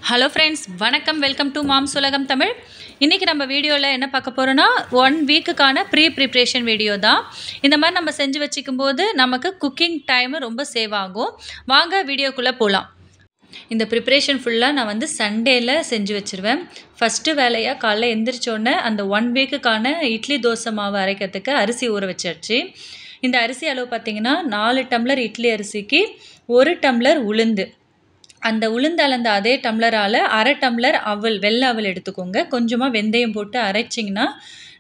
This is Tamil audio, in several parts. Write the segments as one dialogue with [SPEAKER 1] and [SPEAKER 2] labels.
[SPEAKER 1] ஹலோ ஃப்ரெண்ட்ஸ், வணக்கம். வெல்கம் டு மாம்ஸ் உலகம் தமிழ். இன்றைக்கி நம்ம வீடியோவில் என்ன பார்க்க போகிறோன்னா 1 வீக்குக்கான ப்ரிப்ரேஷன் வீடியோ தான். இந்த மாதிரி நம்ம செஞ்சு வச்சுக்கும் போது நமக்கு குக்கிங் டைமு ரொம்ப சேவ் ஆகும். வாங்க வீடியோக்குள்ளே போகலாம். இந்த ப்ரிப்ரேஷன் ஃபுல்லாக நான் சண்டேயில் செஞ்சு வச்சுருவேன். ஃபஸ்ட்டு வேலையாக காலைல எந்திரிச்சோடனே அந்த 1 வீக்குக்கான இட்லி தோசை மாவு அரைக்கிறதுக்கு அரிசி ஊற வச்சாச்சு. இந்த அரிசி அளவு பார்த்திங்கன்னா 4 டம்ளர் இட்லி அரிசிக்கு 1 டம்ளர் உளுந்து. அந்த உளுந்து அளந்த அதே டம்ளரால் 1/2 டம்ளர் அவல், வெள்ளை அவல் எடுத்துக்கோங்க. கொஞ்சமாக வெந்தயம் போட்டு அரைச்சிங்கன்னா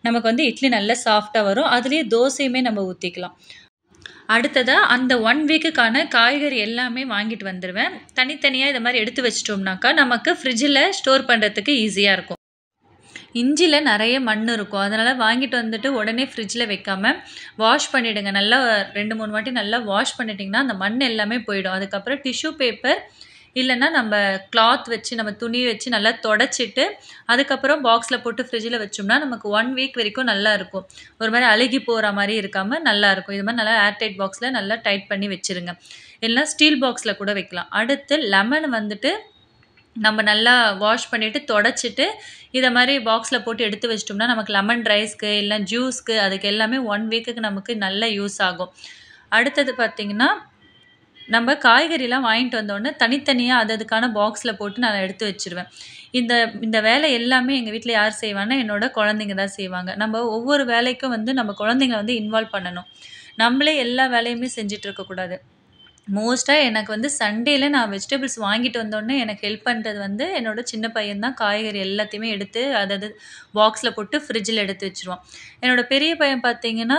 [SPEAKER 1] நமக்கு இட்லி நல்லா சாஃப்டாக வரும். அதுலேயே தோசையுமே நம்ம ஊற்றிக்கலாம். அடுத்ததாக அந்த 1 வீக்குக்கான காய்கறி எல்லாமே வாங்கிட்டு வந்துடுவேன். தனித்தனியாக இதை மாதிரி எடுத்து வச்சிட்டோம்னாக்கா நமக்கு ஃப்ரிட்ஜில் ஸ்டோர் பண்ணுறதுக்கு ஈஸியாக இருக்கும். இஞ்சியில் நிறைய மண் இருக்கும், அதனால் வாங்கிட்டு வந்துட்டு உடனே ஃப்ரிட்ஜில் வைக்காமல் வாஷ் பண்ணிவிடுங்க. நல்லா 2-3 வாட்டி நல்லா வாஷ் பண்ணிட்டிங்கன்னா அந்த மண் எல்லாமே போயிடும். அதுக்கப்புறம் டிஷ்யூ பேப்பர் இல்லைன்னா நம்ம கிளாத் வச்சு நம்ம துணி வச்சு நல்லா தொடச்சிட்டு அதுக்கப்புறம் பாக்ஸில் போட்டு ஃப்ரிட்ஜில் வச்சோம்னா நமக்கு 1 வீக் வரைக்கும் நல்லா இருக்கும். ஒரு மாதிரி அழுகி போகிற மாதிரி இருக்காமல் நல்லாயிருக்கும். இது மாதிரி நல்லா ஏர்டைட் பாக்ஸில் நல்லா டைட் பண்ணி வச்சுருங்க. இல்லைனா ஸ்டீல் பாக்ஸில் கூட வைக்கலாம். அடுத்து லெமன் நம்ம நல்லா வாஷ் பண்ணிவிட்டு தொடச்சிட்டு இதை மாதிரி பாக்ஸில் போட்டு எடுத்து வச்சிட்டோம்னா நமக்கு லெமன் ரைஸ்க்கு இல்லை ஜூஸ்க்கு அதுக்கு எல்லாமே 1 வீக்குக்கு நமக்கு நல்ல யூஸ் ஆகும். அடுத்தது பார்த்திங்கன்னா நம்ம காய்கறிலாம் வாங்கிட்டு வந்தோடனே தனித்தனியாக அதுக்கான பாக்ஸில் போட்டு நான் எடுத்து வச்சுருவேன். இந்த வேலை எல்லாமே எங்கள் வீட்டில் யார் செய்வாங்கன்னா என்னோட குழந்தைங்க தான் செய்வாங்க. நம்ம ஒவ்வொரு வேலைக்கும் நம்ம குழந்தைங்கள இன்வால்வ் பண்ணணும். நம்மளே எல்லா வேலையுமே செஞ்சுட்டு இருக்கக்கூடாது. மோஸ்ட்டாக எனக்கு சண்டேயில் நான் வெஜிடபிள்ஸ் வாங்கிட்டு வந்தோடனே எனக்கு ஹெல்ப் பண்ணுறது என்னோடய சின்ன பையன் தான். காய்கறி எல்லாத்தையுமே எடுத்து அதாவது பாக்ஸில் போட்டு ஃப்ரிட்ஜில் எடுத்து வச்சுருவான். என்னோடய பெரிய பையன் பார்த்திங்கன்னா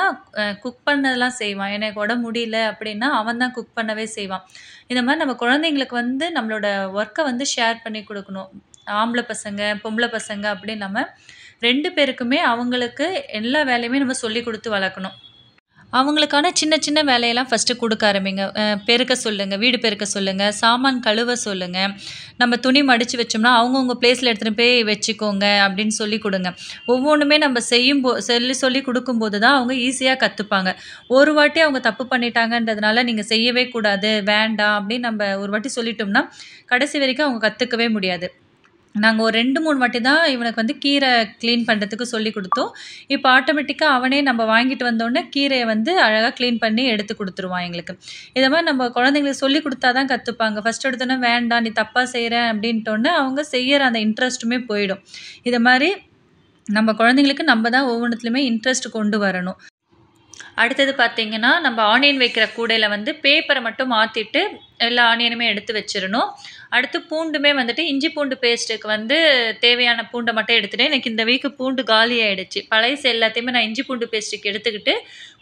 [SPEAKER 1] குக் பண்ணதெல்லாம் செய்வான். எனக்கு உடம்பு முடியல அப்படின்னா அவன் தான் குக் பண்ணவே செய்வான். இந்த மாதிரி நம்ம குழந்தைங்களுக்கு நம்மளோட ஒர்க்கை ஷேர் பண்ணி கொடுக்கணும். ஆம்பளை பசங்க பொம்பளை பசங்க அப்படின்னு இல்லாமல் 2 பேருக்குமே அவங்களுக்கு எல்லா வேலையுமே நம்ம சொல்லி கொடுத்து வளர்க்கணும். அவங்களுக்கான சின்ன சின்ன வேலையெல்லாம் ஃபஸ்ட்டு கொடுக்க ஆரம்பிங்க. பெருக்க சொல்லுங்கள், வீடு பெருக்க சொல்லுங்கள், சாமான் கழுவ சொல்லுங்கள். நம்ம துணி மடித்து வச்சோம்னா அவங்கவுங்க ப்ளேஸில் எடுத்துகிட்டு போய் வச்சுக்கோங்க அப்படின்னு சொல்லி கொடுங்க. ஒவ்வொன்றுமே நம்ம சொல்லி கொடுக்கும்போது தான் அவங்க ஈஸியாக கற்றுப்பாங்க. ஒரு வாட்டி அவங்க தப்பு பண்ணிட்டாங்கன்றதுனால நீங்கள் செய்யவே கூடாது, வேண்டாம் அப்படின்னு நம்ம ஒரு வாட்டி சொல்லிட்டோம்னா கடைசி வரைக்கும் அவங்க கற்றுக்கவே முடியாது. நாங்கள் ஒரு 2-3 வாட்டி தான் இவனுக்கு கீரை க்ளீன் பண்ணுறதுக்கு சொல்லி கொடுத்தோம். இப்போ ஆட்டோமேட்டிக்காக அவனே நம்ம வாங்கிட்டு வந்தோடனே கீரையை அழகாக க்ளீன் பண்ணி எடுத்து கொடுத்துருவான் எங்களுக்கு. இதை மாதிரி நம்ம குழந்தைங்களுக்கு சொல்லி கொடுத்தா தான் கற்றுப்பாங்க. ஃபஸ்ட் எடுத்தோன்னே வேண்டாம் நீ தப்பாக செய்கிற அப்படின்ட்டோன்னே அவங்க செய்கிற அந்த இன்ட்ரெஸ்ட்டுமே போயிடும். இதை மாதிரி நம்ம குழந்தைங்களுக்கு நம்ம தான் ஒவ்வொன்றுத்துலையுமே இன்ட்ரெஸ்ட் கொண்டு வரணும். அடுத்தது பார்த்திங்கன்னா நம்ம ஆனியன் வைக்கிற கூடையில் பேப்பரை மட்டும் மாற்றிட்டு எல்லா ஆனியனுமே எடுத்து வச்சிடணும். அடுத்து பூண்டுமே இஞ்சி பூண்டு பேஸ்ட்டுக்கு தேவையான பூண்டை மட்டும் எடுத்துகிட்டு எனக்கு இந்த வீக்கு பூண்டு காலி ஆகிடுச்சு. பழைசு எல்லாத்தையுமே நான் இஞ்சி பூண்டு பேஸ்ட்டுக்கு எடுத்துக்கிட்டு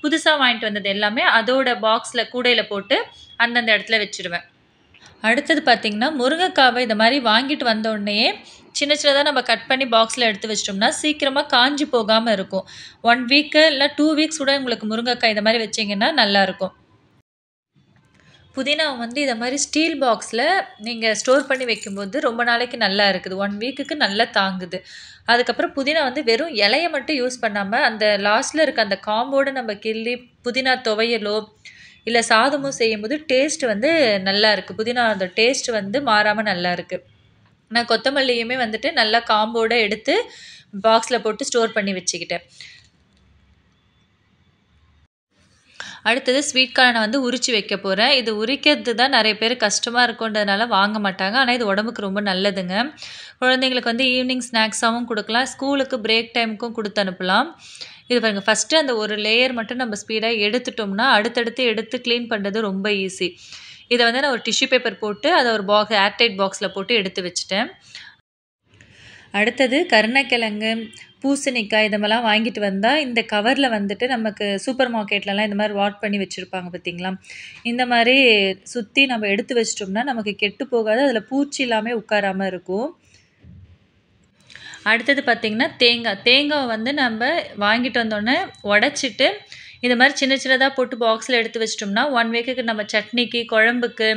[SPEAKER 1] புதுசாக வாங்கிட்டு வந்தது எல்லாமே அதோட பாக்ஸில் கூடையில் போட்டு அந்தந்த இடத்துல வச்சுருவேன். அடுத்தது பார்த்திங்கன்னா முருங்கைக்காவை இந்த மாதிரி வாங்கிட்டு வந்தோடனே சின்ன சின்னதாக நம்ம கட் பண்ணி பாக்ஸில் எடுத்து வச்சிட்டோம்னா சீக்கிரமாக காஞ்சி போகாமல் இருக்கும். 1 வீக்கு இல்லை 2 வீக்ஸ் கூட உங்களுக்கு முருங்கைக்காய் இதை மாதிரி வச்சிங்கன்னா நல்லாயிருக்கும். புதினா இதை மாதிரி ஸ்டீல் பாக்ஸில் நீங்கள் ஸ்டோர் பண்ணி வைக்கும்போது ரொம்ப நாளைக்கு நல்லா இருக்குது. 1 வீக்குக்கு நல்லா தாங்குது. அதுக்கப்புறம் புதினா வெறும் இலையை மட்டும் யூஸ் பண்ணாமல் அந்த லாஸ்ட்டில் இருக்க அந்த காம்போடு நம்ம கிள்ளி புதினா துவையலோ இல்லை சாதமோ செய்யும்போது டேஸ்ட் நல்லா இருக்குது. புதினா அந்த டேஸ்ட் மாறாமல் நல்லா இருக்குது. நான் கொத்தமல்லியுமே நல்லா காம்போடு எடுத்து பாக்ஸில் போட்டு ஸ்டோர் பண்ணி வச்சுக்கிட்டேன். அடுத்தது ஸ்வீட் கார்னை உரித்து வைக்க போகிறேன். இது உரிக்கிறது தான் நிறைய பேர் கஷ்டமாக இருக்குன்றதுனால வாங்க மாட்டாங்க. ஆனால் இது உடம்புக்கு ரொம்ப நல்லதுங்க. குழந்தைங்களுக்கு ஈவினிங் ஸ்நாக்ஸாகவும் கொடுக்கலாம், ஸ்கூலுக்கு பிரேக் டைமுக்கும் கொடுத்து அனுப்பலாம். இது பாருங்கள், ஃபஸ்ட்டு அந்த ஒரு லேயர் மட்டும் நம்ம ஸ்பீடாக எடுத்துட்டோம்னா அடுத்தடுத்து எடுத்து க்ளீன் பண்ணுறது ரொம்ப ஈஸி. இதை நான் ஒரு டிஷ்யூ பேப்பர் போட்டு அதை ஒரு ஏர்டைட் பாக்ஸில் போட்டு எடுத்து வச்சுட்டேன். அடுத்தது கருணக்கிழங்கு, பூசணிக்காய் இதெல்லாம் வாங்கிட்டு வந்தால் இந்த கவரில் நமக்கு சூப்பர் மார்க்கெட்லலாம் இந்த மாதிரி வாட் பண்ணி வச்சுருப்பாங்க பார்த்திங்களா. இந்த மாதிரி சுற்றி நம்ம எடுத்து வச்சிட்டோம்னா நமக்கு கெட்டு போகாது, அதில் பூச்சி இல்லாமல் உட்காராமல் இருக்கும். அடுத்தது பார்த்திங்கன்னா தேங்காய் நம்ம வாங்கிட்டு வந்தோடனே உடச்சிட்டு இந்த மாதிரி சின்ன சின்னதாக போட்டு பாக்ஸில் எடுத்து வச்சிட்டோம்னா 1 வீக்குக்கு நம்ம சட்னிக்கு, குழம்புக்கு,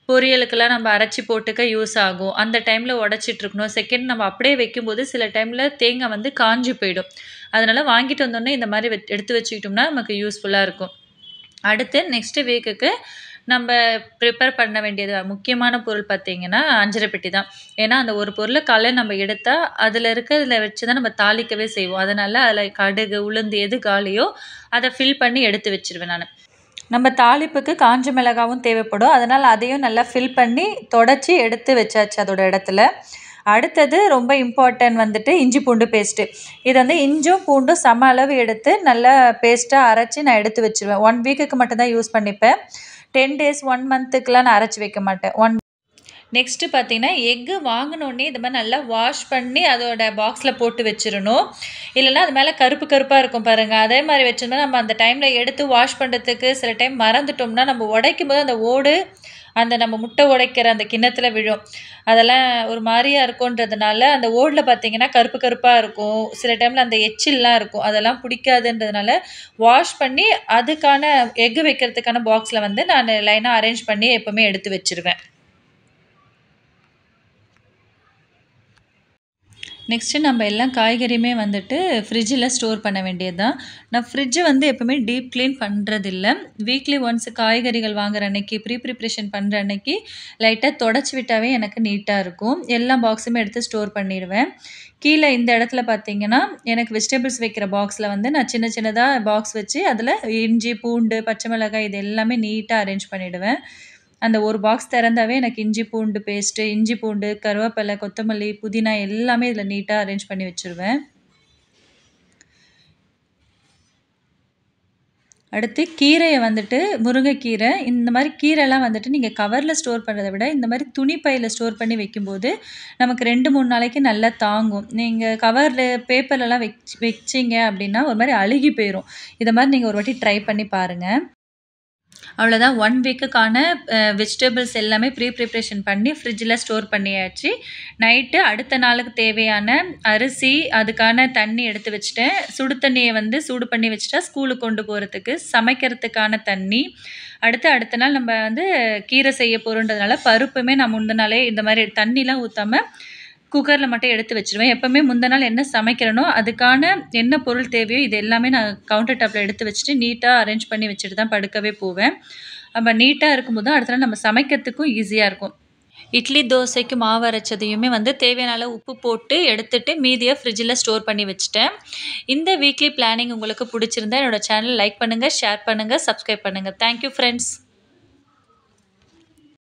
[SPEAKER 1] பொரியலுக்கெல்லாம் நம்ம அரைச்சி போட்டுக்க யூஸ் ஆகும். அந்த டைமில் உடச்சிட்ருக்கணும். செகண்ட் நம்ம அப்படியே வைக்கும்போது சில டைமில் தேங்காய் காஞ்சி போயிடும். அதனால் வாங்கிட்டு வந்தோடனே இந்த மாதிரி எடுத்து வச்சுக்கிட்டோம்னா நமக்கு யூஸ்ஃபுல்லாக இருக்கும். அடுத்து நெக்ஸ்ட்டு வீக்குக்கு நம்ம ப்ரிப்பேர் பண்ண வேண்டியது முக்கியமான பொருள் பார்த்தீங்கன்னா, அஞ்சரை பெட்டி தான். ஏன்னா, அந்த ஒரு பொருள காலைல நம்ம எடுத்தா, அதில இருக்கிறதுல வச்சு தான் நம்ம தாளிக்கவே செய்வோம். அதனால அதில கடுகு, உளுந்து எது காலியோ அத ஃபில் பண்ணி எடுத்து வச்சுருவேன் நானு. நம்ம தாளிப்புக்கு காஞ்ச மிளகாவும் தேவைப்படும். அதனால அதையும் நல்லா ஃபில் பண்ணி தொடச்சு எடுத்து வச்சாச்சு அதோட இடத்துல. அடுத்தது ரொம்ப இம்பார்ட்டன்ட் வந்துட்டு இஞ்சி பூண்டு பேஸ்ட்டு. இது வந்து இஞ்சும் பூண்டும் சம அளவு எடுத்து நல்லா பேஸ்ட்டா அரைச்சு நான் எடுத்து வச்சுருவேன். 1 வீக்குக்கு மட்டும் தான் யூஸ் பண்ணிப்பேன். 10 டேஸ் 1 மந்த்துக்குலாம் நான் அரைச்சு வைக்க மாட்டேன். நெக்ஸ்ட்டு பார்த்தீங்கன்னா, எக்கு வாங்குனோனே இந்த மாரி நல்லா வாஷ் பண்ணி அதோட பாக்ஸ்ல போட்டு வச்சிரணும். இல்லன்னா அது மேல கருப்பு கருப்பா இருக்கும் பாருங்க. அதே மாரி வச்சிருந்தா நம்ம அந்த டைம்ல எடுத்து வாஷ் பண்றதுக்கு சில டைம் மறந்துட்டோம்னா, நம்ம உடைக்கும்போது அந்த ஓடு அந்த நம்ம முட்டை உடைக்கிற அந்த கிண்ணத்துல விழும். அதெல்லாம் ஒரு மாரியா இருக்குன்றதுனால, அந்த ஓடுல பார்த்தீங்கன்னா கருப்பு கருப்பா இருக்கும். சில டைம்ல அந்த எச்சில்லாம் இருக்கும். அதெல்லாம் புடிக்காதுன்றதுனால, வாஷ் பண்ணி அதுக்கான எக்கு வைக்கிறதுக்கான பாக்ஸ்ல வந்து நானு லைனா அரேஞ்ச் பண்ணி எப்பவுமே எடுத்து வச்சுருவேன். நெக்ஸ்ட்டு நம்ம எல்லா காய்கறியுமே வந்துட்டு ஃப்ரிட்ஜில ஸ்டோர் பண்ண வேண்டியது தான். நான் ஃப்ரிட்ஜ் வந்து எப்பவுமே டீப் கிளீன் பண்றதில்ல. வீக்லி ஒன்ஸ் காய்கறிகள் வாங்குற அன்னைக்கு, ப்ரிப்பரேஷன் பண்ற அன்னைக்கு லைட்டா தொடச்சு விட்டாவே எனக்கு நீட்டா இருக்கும். எல்லா பாக்ஸுமே எடுத்து ஸ்டோர் பண்ணிருவேன். கீழ இந்த இடத்துல பார்த்தீங்கன்னா, எனக்கு வெஜிடபிள்ஸ் வைக்கிற பாக்ஸ்ல வந்து நான் சின்ன சின்னதா பாக்ஸ் வச்சு அதில இஞ்சி, பூண்டு, பச்சை மிளகாய் இது எல்லாமே நீட்டா அரேஞ்ச் பண்ணிடுவேன். அந்த ஒரு பாக்ஸ் திறந்தாவே எனக்கு இஞ்சி பூண்டு பேஸ்ட்டு, இஞ்சி பூண்டு, கருவேப்பிலை, கொத்தமல்லி, புதினா எல்லாமே இதில நீட்டா அரேஞ்ச் பண்ணி வச்சுருவேன். அடுத்து கீரைய வந்துட்டு முருங்கைக்கீரை, இந்த மாரி கீரைலாம் வந்துட்டு நீங்க கவர்ல ஸ்டோர் பண்றத விட, இந்த மாரி துணி பையில ஸ்டோர் பண்ணி வைக்கும்போது, நமக்கு 2, 3 நாளைக்கு நல்லா தாங்கும். நீங்க கவர்ல, பேப்பர்லலாம் வச்சீங்க அப்டின்னா, ஒரு மாரி அழுகி போயிரும். இத மாரி நீங்க ஒரு வாட்டி ட்ரை பண்ணி பாருங்க. அவ்வளோதான் 1 வீக்குக்கான வெஜிடபிள்ஸ் எல்லாமே ப்ரிப்பரேஷன் பண்ணி ஃப்ரிட்ஜில ஸ்டோர் பண்ணியாச்சு. நைட்டு அடுத்த நாளுக்கு தேவையான அரிசி, அதுக்கான தண்ணி எடுத்து வச்சுட்டேன். சுடு தண்ணிய வந்து சூடு பண்ணி வச்சுட்டா ஸ்கூலுக்கு கொண்டு போறதுக்கு, சமைக்கிறதுக்கான தண்ணி. அடுத்த நாள் நம்ம வந்து கீரை செய்ய போறோன்றதுனால பருப்புமே நான் முந்தின நாளே இந்த மாரி தண்ணிலாம் ஊத்தாம குக்கர்ல மட்டும் எடுத்து வச்சுருவேன். எப்பவுமே முந்தின நாள் என்ன சமைக்கிறேனோ, அதுக்கான என்ன பொருள் தேவையோ இது எல்லாமே நான் கவுண்டர் டாப்ல எடுத்து வச்சுட்டு, நீட்டா அரேஞ்ச் பண்ணி வச்சுட்டு தான் படுக்கவே போவேன். நம்ம நீட்டா இருக்கும்போது தான் அடுத்த நாள் நம்ம சமைக்கிறதுக்கும் ஈஸியா இருக்கும். இட்லி, தோசைக்கு மாவு அரைச்சதையுமே வந்து தேவையான அளவு உப்பு போட்டு எடுத்துட்டு மீதிய ஃப்ரிட்ஜில ஸ்டோர் பண்ணி வச்சுட்டேன். இந்த வீக்லி பிளானிங் உங்களுக்கு புடிச்சிருந்தா என்னோட சேனல் லைக் பண்ணுங்க, ஷேர் பண்ணுங்க, சப்ஸ்கிரைப் பண்ணுங்க. Thank you friends.